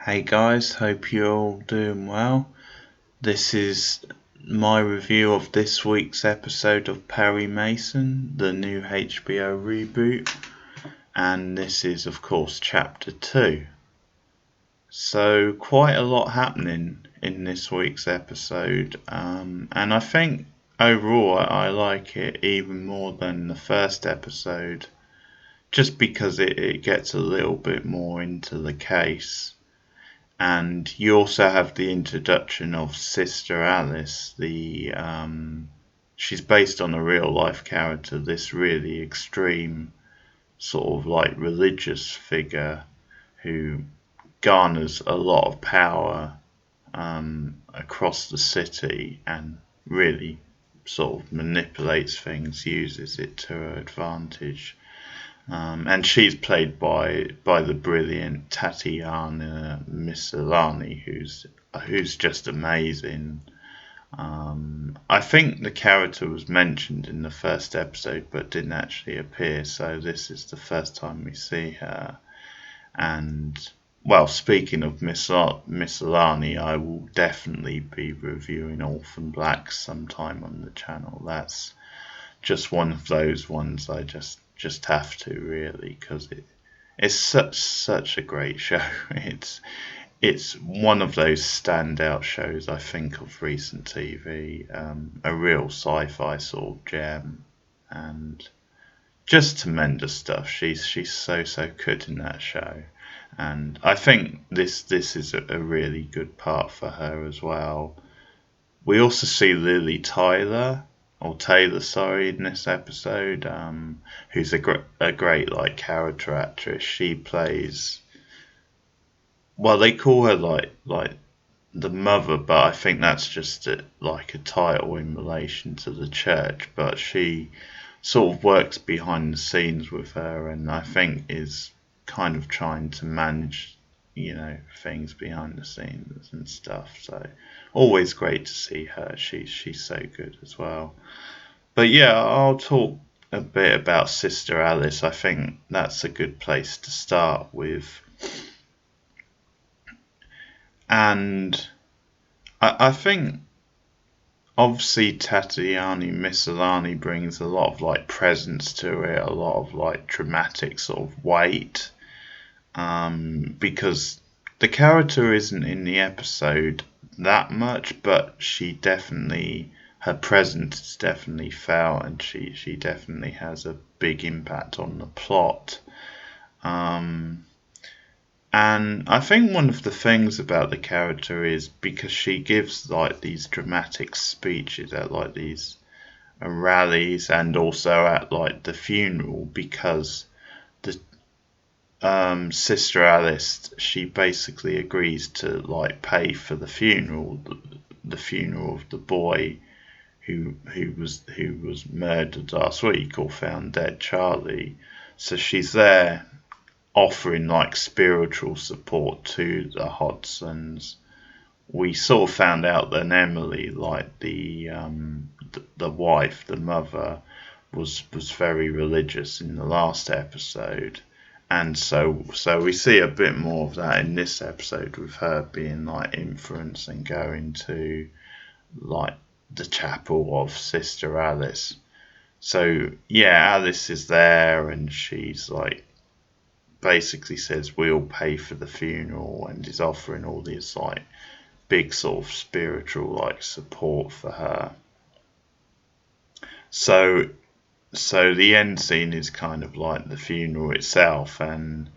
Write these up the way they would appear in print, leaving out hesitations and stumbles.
Hey guys, hope you're all doing well. This is my review of this week's episode of Perry Mason, the new HBO reboot, and this is, of course, Chapter 2. So, quite a lot happening in this week's episode, and I think overall I like it even more than the first episode, just because it gets a little bit more into the case. And you also have the introduction of Sister Alice. She's based on a real life character, this really extreme sort of like religious figure who garners a lot of power across the city and really sort of manipulates things, uses it to her advantage. And she's played by the brilliant Tatiana Maslany, who's just amazing. I think the character was mentioned in the first episode but didn't actually appear, so this is the first time we see her. And well, speaking of Maslany, I will definitely be reviewing Orphan Black sometime on the channel. That's just one of those ones I just have to, really, because it's such a great show. It's one of those standout shows I think of recent TV, a real sci-fi sort of gem, and just tremendous stuff. She's so good in that show, and I think this is a really good part for her as well. We also see Lily Taylor, sorry, in this episode, who's a great like character actress. She plays, well, they call her like the mother, but I think that's just like a title in relation to the church. But she sort of works behind the scenes with her, and I think is kind of trying to manage, things behind the scenes and stuff. So always great to see her. She's so good as well. But yeah, I'll talk a bit about Sister Alice. I think that's a good place to start with. And I think obviously Tatiana Maslany brings a lot of like presence to it, a lot of like dramatic sort of weight. Because the character isn't in the episode that much, but her presence is definitely felt, and she definitely has a big impact on the plot. And I think one of the things about the character is because she gives like these dramatic speeches at like these rallies and also at like the funeral, because the Sister Alice, she basically agrees to like pay for the funeral of the boy who was murdered last week or found dead, Charlie. So she's there offering like spiritual support to the Hodsons. We sort of found out that Emily, like the wife, the mother, was very religious in the last episode. And so we see a bit more of that in this episode, with her being like influenced and going to like the chapel of Sister Alice. So yeah, Alice is there, and she's like basically says we'll pay for the funeral, and is offering all these like big sort of spiritual like support for her. So the end scene is kind of like the funeral itself, and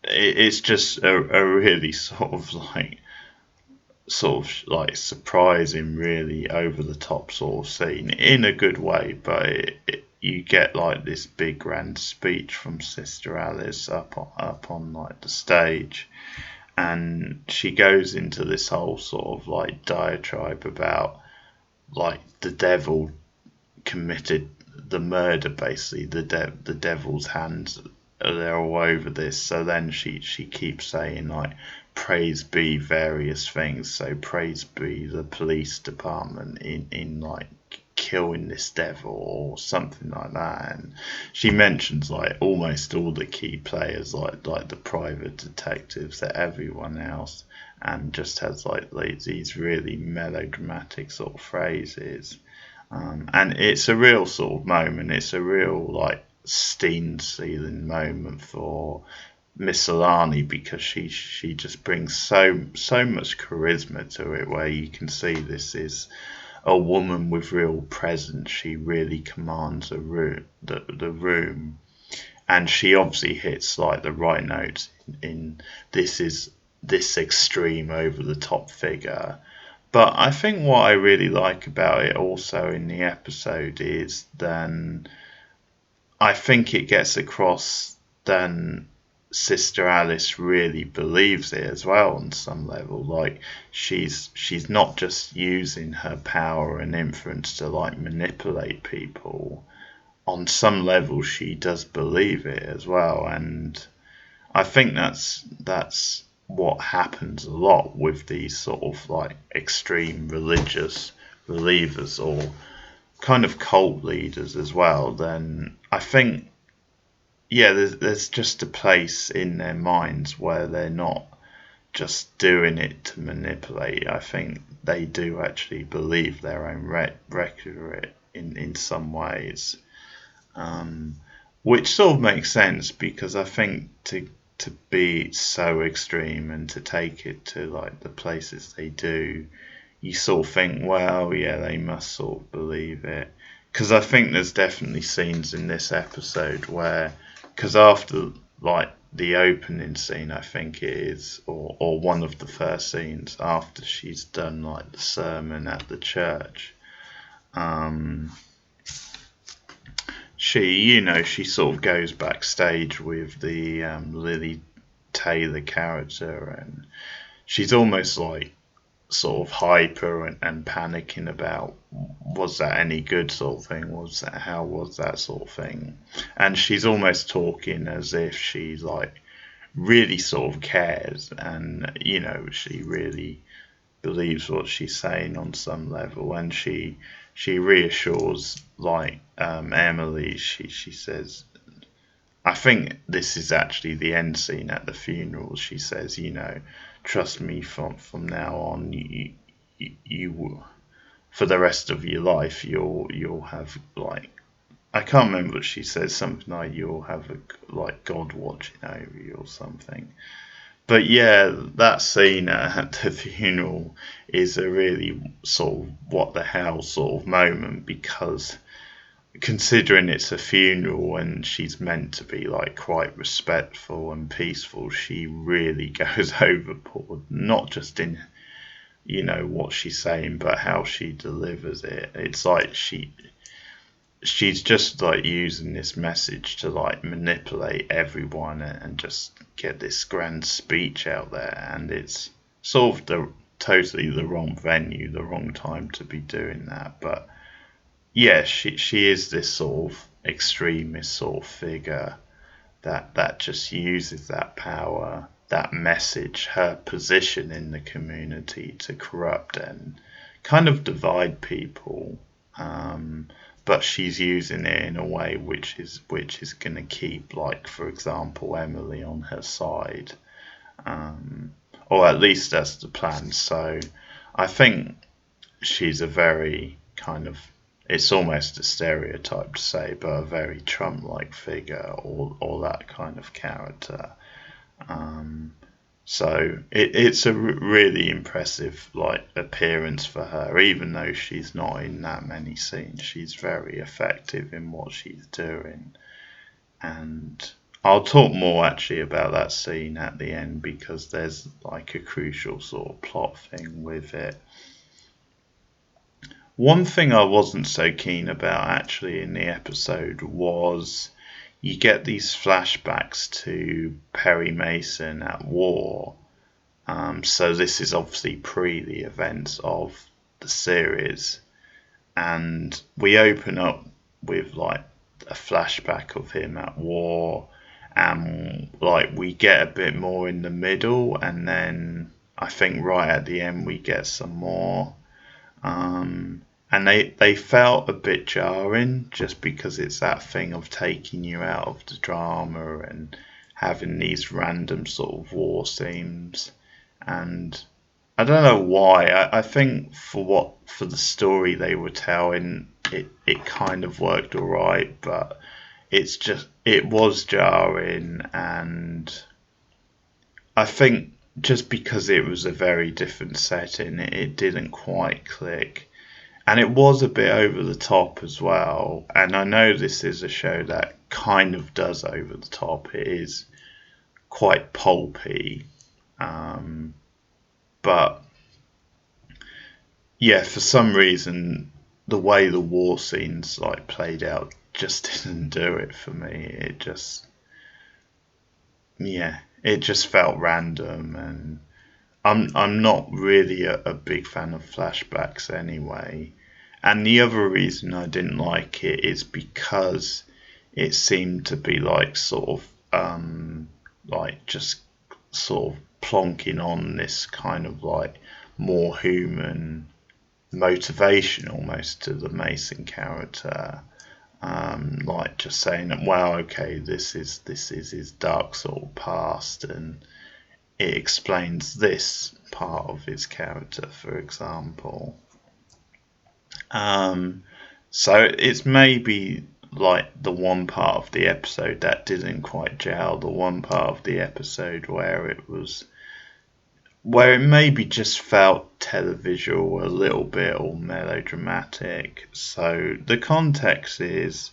it's just a really sort of like surprising, really over the top sort of scene in a good way. But you get like this big grand speech from Sister Alice up on like the stage, and she goes into this whole sort of like diatribe about like the devil committed the murder, basically the devil's hands, they're all over this. So then she keeps saying like praise be various things, so praise be the police department in like killing this devil or something like that. And she mentions like almost all the key players, like the private detectives, that everyone else, and just has like these really melodramatic sort of phrases. And it's a real sort of moment. It's a real like scene sealing moment for Miss Alani, because she just brings so much charisma to it, where you can see this is a woman with real presence. She really commands the room, and she obviously hits like the right notes in this extreme over the top figure. But I think what I really like about it also in the episode is then I think it gets across then Sister Alice really believes it as well on some level. Like she's not just using her power and influence to like manipulate people. On some level she does believe it as well, and I think that's what happens a lot with these sort of like extreme religious believers or kind of cult leaders as well. Then I think, yeah, there's just a place in their minds where they're not just doing it to manipulate. I think they do actually believe their own rhetoric in some ways, um, which sort of makes sense, because I think to be so extreme and to take it to like the places they do, you sort of think, well, yeah, they must sort of believe it. Because I think there's definitely scenes in this episode where, because after like the opening scene, I think it is, or one of the first scenes after she's done like the sermon at the church, um, she sort of goes backstage with the Lily Taylor character, and she's almost like sort of hyper and panicking about, was that any good sort of thing, was that, how was that sort of thing, and she's almost talking as if she like really sort of cares, and she really believes what she's saying on some level, and she reassures like Emily. She says, I think this is actually the end scene at the funeral. She says, trust me, from now on, you will, for the rest of your life, you'll have like, I can't remember what she says, something like you'll have like God watching over you or something. But yeah, that scene at the funeral is a really sort of what the hell sort of moment, because considering it's a funeral and she's meant to be like quite respectful and peaceful, she really goes overboard, not just in what she's saying, but how she delivers it. It's like she's just like using this message to like manipulate everyone and just get this grand speech out there, and it's sort of totally the wrong venue, the wrong time to be doing that. But yeah, she is this sort of extremist sort of figure that just uses that power, that message, her position in the community to corrupt and kind of divide people. But she's using it in a way which is going to keep, like, for example, Emily on her side, um, or at least that's the plan. So I think she's a very kind of, it's almost a stereotype to say, but a very Trump-like figure, or that kind of character. Um, so it's a really impressive like appearance for her, even though she's not in that many scenes. She's very effective in what she's doing, and I'll talk more actually about that scene at the end, because there's like a crucial sort of plot thing with it. One thing I wasn't so keen about actually in the episode was you get these flashbacks to Perry Mason at war. So this is obviously pre the events of the series, and we open up with like a flashback of him at war, and like we get a bit more in the middle, and then I think right at the end we get some more. Um, and they felt a bit jarring just because it's that thing of taking you out of the drama and having these random sort of war scenes. And I don't know why. I think for the story they were telling, it kind of worked alright, but it was jarring, and I think just because it was a very different setting, it didn't quite click. And it was a bit over the top as well. And I know this is a show that kind of does over the top. It is quite pulpy. But yeah, for some reason, the way the war scenes like played out just didn't do it for me. It just felt random, and I'm not really a big fan of flashbacks anyway. And the other reason I didn't like it is because it seemed to be like sort of like just sort of plonking on this kind of like more human motivation almost to the Mason character. Like just saying that, well, okay, this is his dark sort of past, and it explains this part of his character, for example. So it's maybe like the one part of the episode that didn't quite gel, the one part of the episode where it maybe just felt televisual a little bit or melodramatic. So the context is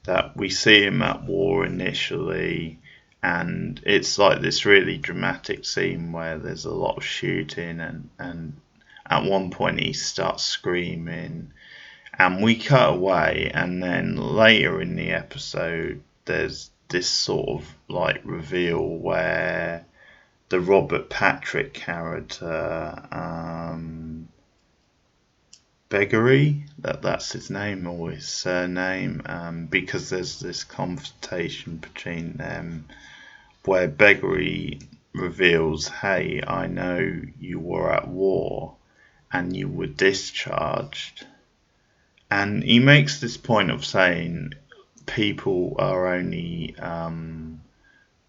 that we see him at war initially, and it's like this really dramatic scene where there's a lot of shooting, and at one point he starts screaming, and we cut away, and then later in the episode there's this sort of like reveal where the Robert Patrick character, Beggary, that's his name or his surname, because there's this confrontation between them where Beggary reveals, hey, I know you were at war and you were discharged. And he makes this point of saying people are only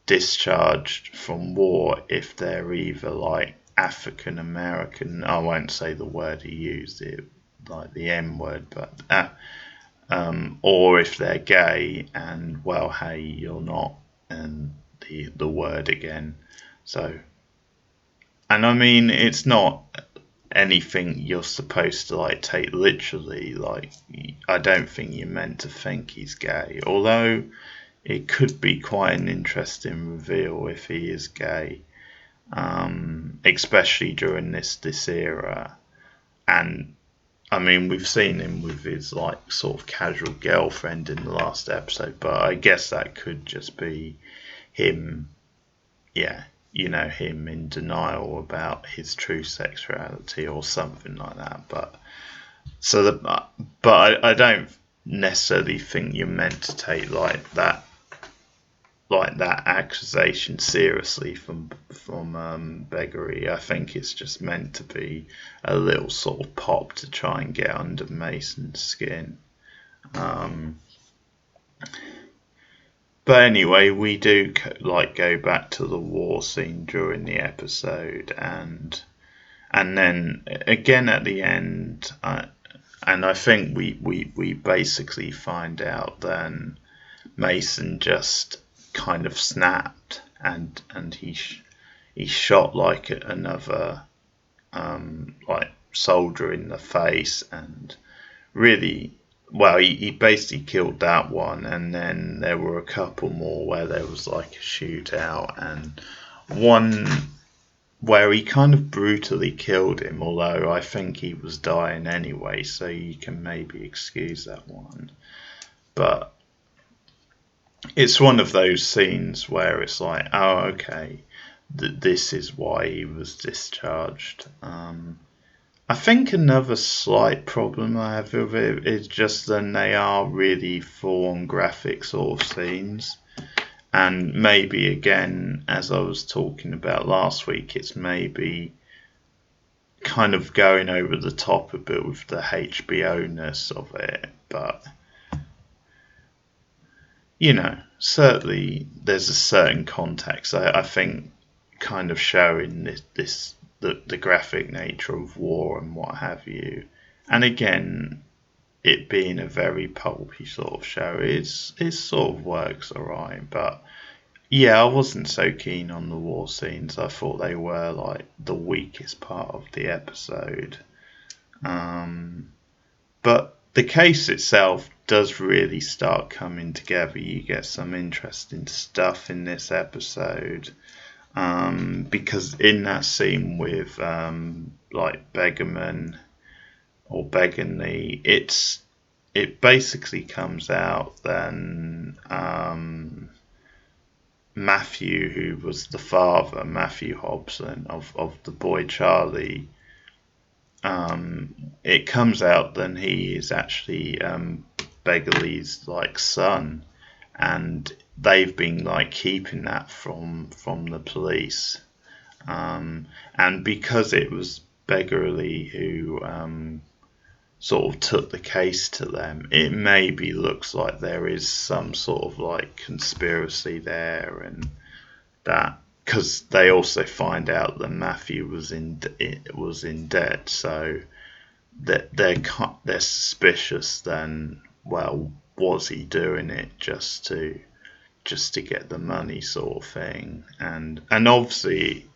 discharged from war if they're either like African American. I won't say the word he used, it like the M word, but or if they're gay, and well, hey, you're not, and the word again. So, and I mean, it's not anything you're supposed to like take literally. Like, I don't think you're meant to think he's gay, although it could be quite an interesting reveal if he is gay, especially during this era. And I mean, we've seen him with his like sort of casual girlfriend in the last episode, but I guess that could just be him, him in denial about his true sexuality or something like that. But I don't necessarily think you're meant to take that accusation seriously from Beggary. I think it's just meant to be a little sort of pop to try and get under Mason's skin. But anyway, we do go back to the war scene during the episode, and then again at the end, and I think we basically find out then Mason just kind of snapped, and he shot like another like soldier in the face, and really, well, he basically killed that one, and then there were a couple more where there was like a shootout, and one where he kind of brutally killed him, although I think he was dying anyway, so you can maybe excuse that one. But it's one of those scenes where it's like, oh, okay, this is why he was discharged. I think another slight problem I have with it is just then they are really full-on graphic sort of scenes. And maybe, again, as I was talking about last week, it's maybe kind of going over the top a bit with the HBO-ness of it, but certainly there's a certain context. I think kind of showing the graphic nature of war and what have you, and again, it being a very pulpy sort of show, it sort of works alright. But yeah, I wasn't so keen on the war scenes. I thought they were like the weakest part of the episode. But the case itself does really start coming together. You get some interesting stuff in this episode. Because in that scene with like Beggarman or Beggarney, it basically comes out then Matthew, who was the father, Matthew Hobson of the boy Charlie, it comes out then he is actually Begley's like son, and they've been like keeping that from the police, and because it was Begley who sort of took the case to them, it maybe looks like there is some sort of like conspiracy there, and that because they also find out that Matthew was in debt, so that they're suspicious. Then, well, was he doing it just to get the money, sort of thing? And obviously,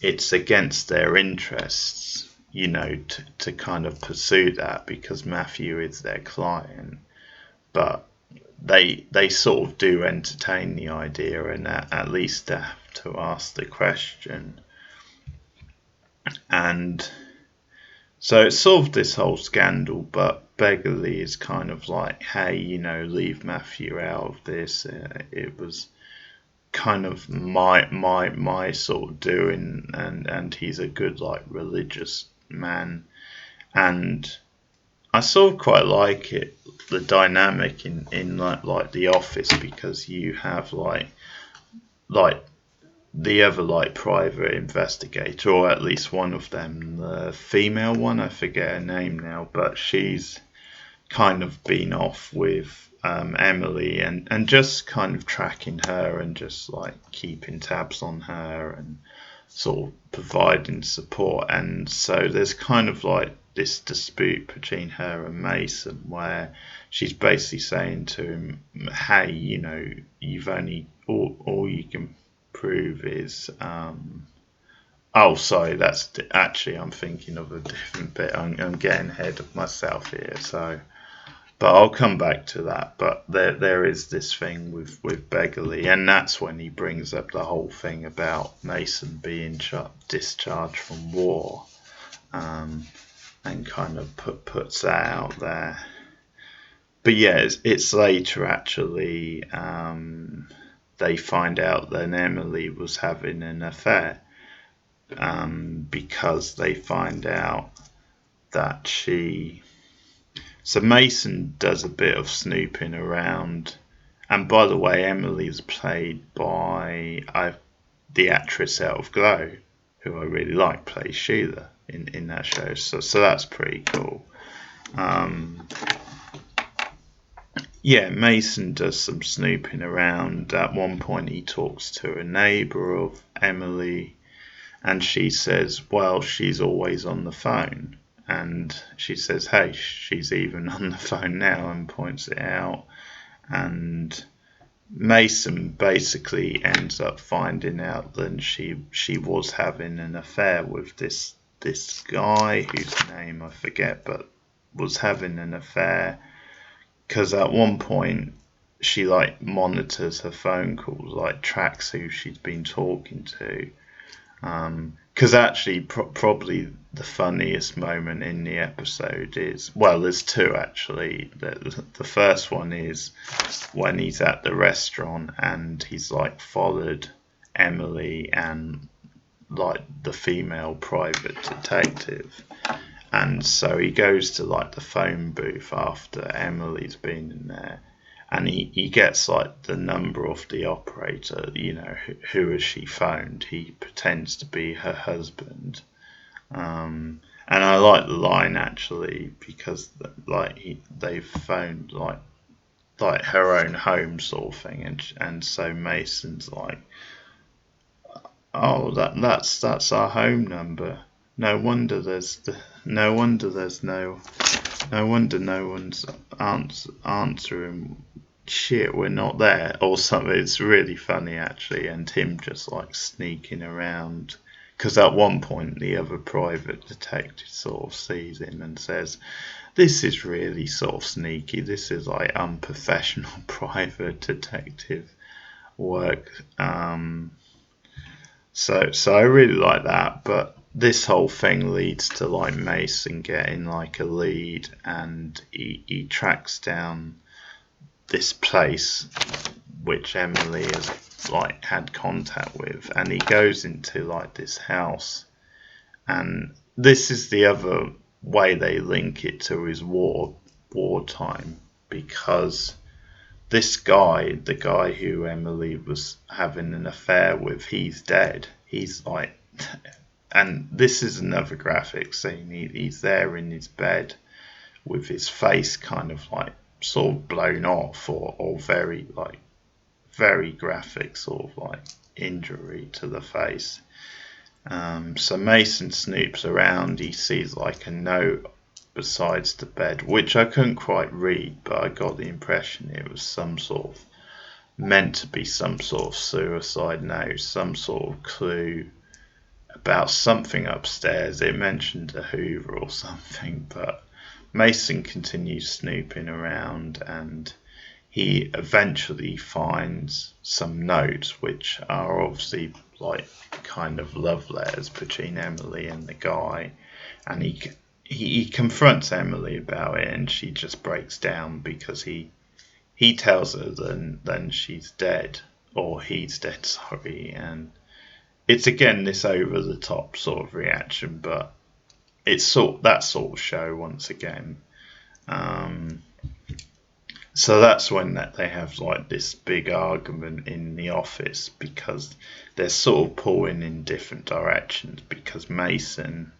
it's against their interests, to kind of pursue that because Matthew is their client, but they sort of do entertain the idea and at least have to ask the question. And so it's sort of this whole scandal, but Begley is kind of like, hey, leave Matthew out of this. It was kind of my sort of doing, and he's a good like religious man, and I sort of quite like it, the dynamic in like The Office, because you have like the other like private investigator, or at least one of them, the female one, I forget her name now, but she's kind of been off with Emily and just kind of tracking her and just like keeping tabs on her and sort of providing support. And so there's kind of like this dispute between her and Mason where she's basically saying to him, hey, you've only all you can prove is oh sorry, that's actually I'm thinking of a different bit. I'm getting ahead of myself here, so but I'll come back to that. But there is this thing with Begley, and that's when he brings up the whole thing about Mason being discharged from war, and kind of puts that out there. But yeah, it's later actually they find out that Emily was having an affair, because they find out that so Mason does a bit of snooping around, and by the way, Emily's played by the actress out of Glow, who I really like, plays Sheila in that show, so that's pretty cool. Yeah, Mason does some snooping around. At one point he talks to a neighbour of Emily, and she says, well, she's always on the phone. And she says, hey, she's even on the phone now, and points it out. And Mason basically ends up finding out that she was having an affair with this guy whose name I forget, but was having an affair because at one point she like monitors her phone calls, like tracks who she's been talking to. Because actually, probably the funniest moment in the episode is, well, there's two actually. The first one is when he's at the restaurant and he's like followed Emily and like the female private detective, and so he goes to like the phone booth after Emily's been in there, and he gets like the number of the operator, who has she phoned. He pretends to be her husband, and And I like the line actually because like they've phoned like her own home sort of thing, and so Mason's like, oh, that's our home number. No wonder there's no wonder there's no wonder no one's answering. Shit, we're not there, or something. It's really funny actually, and him just like sneaking around. Because at one point the other private detective sort of sees him and says, "This is really sort of sneaky. This is like unprofessional private detective work." So I really like that, but this whole thing leads to like Mason getting like a lead, and he tracks down this place which Emily has like had contact with, and he goes into like this house, and this is the other way they link it to his wartime, because this guy, the guy who Emily was having an affair with, he's dead. He's like, and this is another graphic scene. He's there in his bed with his face kind of like sort of blown off, or very like very graphic sort of like injury to the face. So Mason snoops around. He sees like a note besides the bed, which I couldn't quite read, but I got the impression it was some sort of meant to be some sort of suicide note, some sort of clue about something upstairs. It mentioned a Hoover or something, but Mason continues snooping around, and he eventually finds some notes which are obviously like kind of love letters between Emily and the guy, and he confronts Emily about it, and she just breaks down because he tells her then she's dead, or he's dead, sorry, and it's again this over the top sort of reaction, but it's that sort of show once again. So that's when they have like this big argument in the office, because they're sort of pulling in different directions, because Mason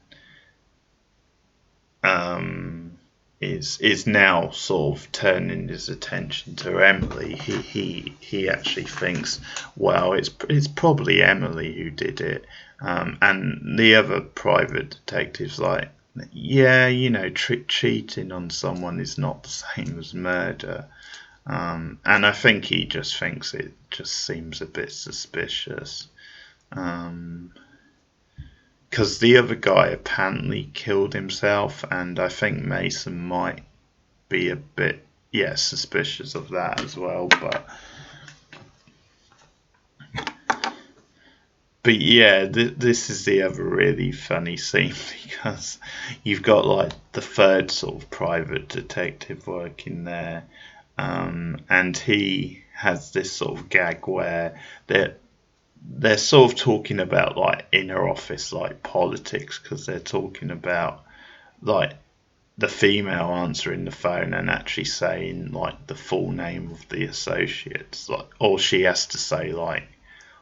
is now sort of turning his attention to Emily. He actually thinks, well, it's probably Emily who did it, and the other private detective's like, yeah, you know, cheating on someone is not the same as murder. And I think he just thinks it just seems a bit suspicious. Because the other guy apparently killed himself, and I think Mason might be a bit, yeah, suspicious of that as well. But yeah, this is the other really funny scene, because you've got like the third sort of private detective working there, and he has this sort of gag where they're sort of talking about like inner office like politics, because they're talking about like the female answering the phone and actually saying like the full name of the associates, like, or she has to say like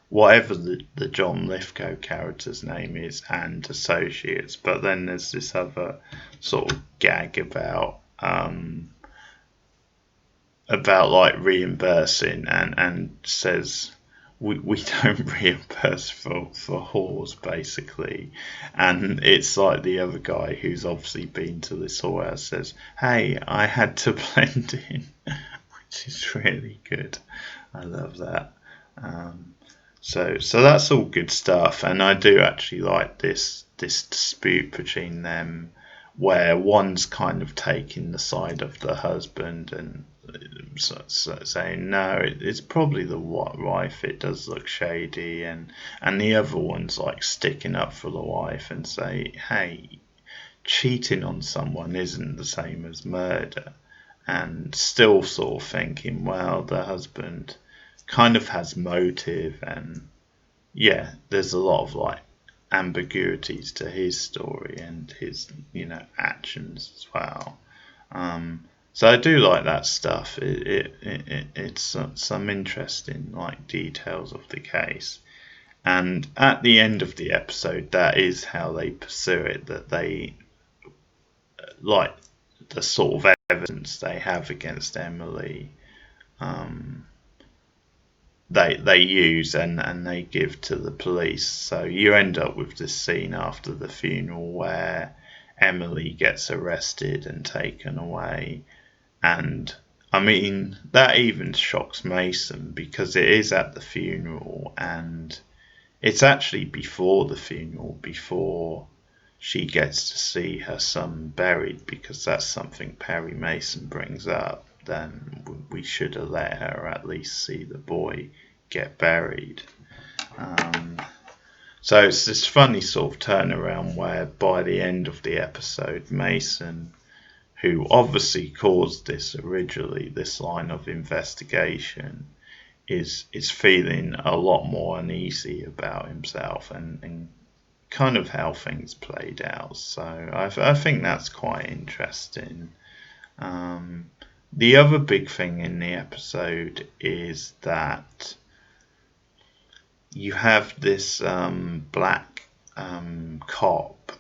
whatever the John Lithgow character's name is and associates. But then there's this other sort of gag about like reimbursing, and says we don't reimburse for whores, basically. And it's like the other guy who's obviously been to this whorehouse says, hey, I had to blend in, which is really good. I love that. So that's all good stuff, and I do actually like this dispute between them, where one's kind of taking the side of the husband and saying no, it's probably the wife. It does look shady, and the other one's like sticking up for the wife and say, hey, cheating on someone isn't the same as murder, and still sort of thinking, well, the husband kind of has motive, and yeah, there's a lot of like ambiguities to his story and his actions as well. So I do like that stuff. It's some interesting like details of the case, and at the end of the episode, that is how they pursue it. That like the sort of evidence they have against Emily, um, they use and they give to the police. So you end up with this scene after the funeral where Emily gets arrested and taken away. And I mean, that even shocks Mason because it is at the funeral, and it's actually before the funeral, before she gets to see her son buried, because that's something Perry Mason brings up. Then we should have let her at least see the boy get buried. So it's this funny sort of turnaround where by the end of the episode, Mason, who obviously caused this originally, this line of investigation, is feeling a lot more uneasy about himself and kind of how things played out. So I think that's quite interesting. The other big thing in the episode is that you have this black cop,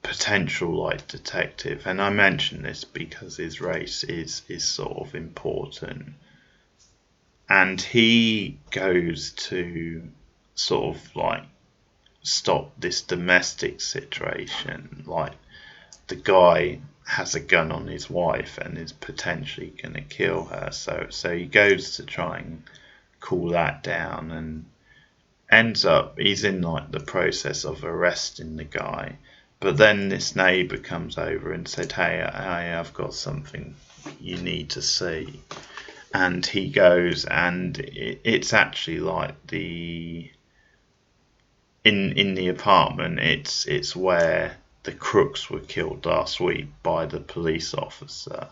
potential like detective, and I mention this because his race is sort of important, and he goes to sort of like stop this domestic situation. Like the guy has a gun on his wife and is potentially going to kill her, so he goes to try and cool that down, and ends up he's in like the process of arresting the guy. But then this neighbour comes over and said, hey, I've got something you need to see. And he goes, and it's actually like in the apartment, it's where the crooks were killed last week by the police officer.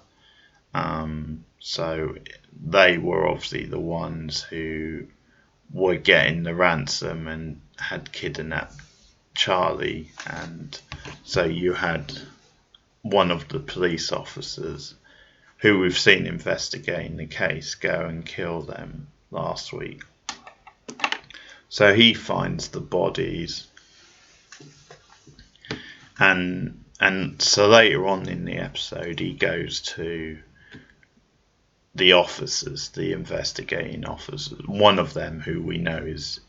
So they were obviously the ones who were getting the ransom and had kidnapped Charlie, and so you had one of the police officers who we've seen investigating the case go and kill them last week. So he finds the bodies, and so later on in the episode he goes to the officers, the investigating officers. One of them, who we know is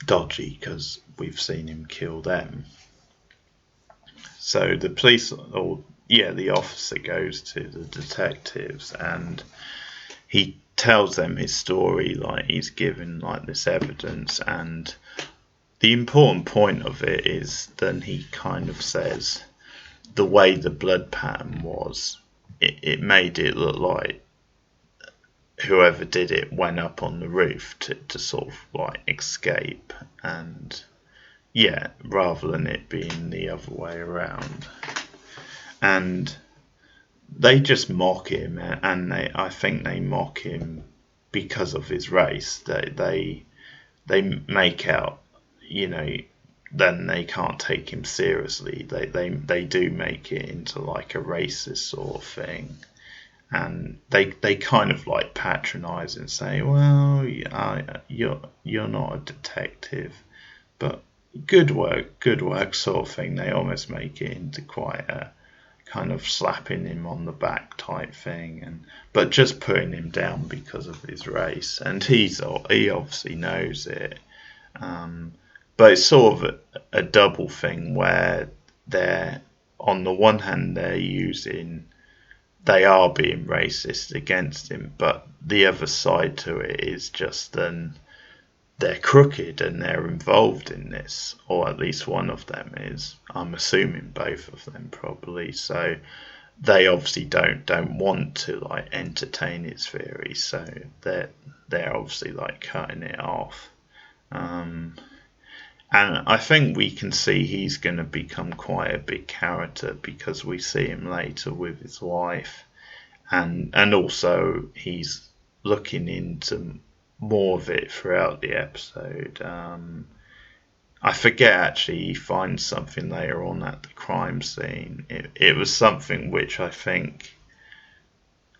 dodgy because we've seen him kill them. So the the officer goes to the detectives and he tells them his story, like he's given like this evidence, and the important point of it is then he kind of says the way the blood pattern was, it made it look like whoever did it went up on the roof to sort of like escape, and rather than it being the other way around. And they just mock him, and I think they mock him because of his race. They make out, then they can't take him seriously. They do make it into like a racist sort of thing, and they kind of like patronise and say, well, you're not a detective, but good work sort of thing. They almost make it into quite a kind of slapping him on the back type thing, but just putting him down because of his race, and he obviously knows it. But it's sort of a double thing where they're, on the one hand, they are being racist against him, but the other side to it is just then they're crooked and they're involved in this, or at least one of them is. I'm assuming both of them probably. So they obviously don't want to like entertain his theory, so they're obviously like cutting it off. And I think we can see he's going to become quite a big character because we see him later with his wife, and also he's looking into more of it throughout the episode. I forget actually, he finds something later on at the crime scene. It was something which I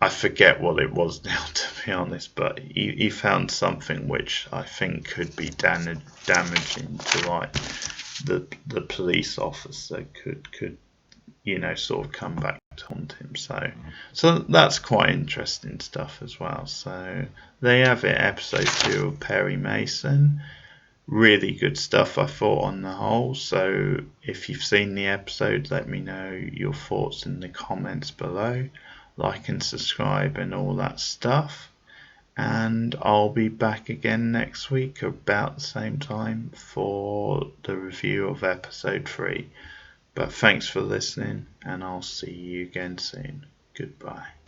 forget what it was now, to be honest, but he found something which I think could be damaging to like the police officer, could sort of come back to haunt him. So that's quite interesting stuff as well. So there you have it, episode 2 of Perry Mason. Really good stuff, I thought, on the whole. So if you've seen the episode, let me know your thoughts in the comments below. Like and subscribe and all that stuff. And I'll be back again next week about the same time for the review of episode 3. But thanks for listening, and I'll see you again soon. Goodbye.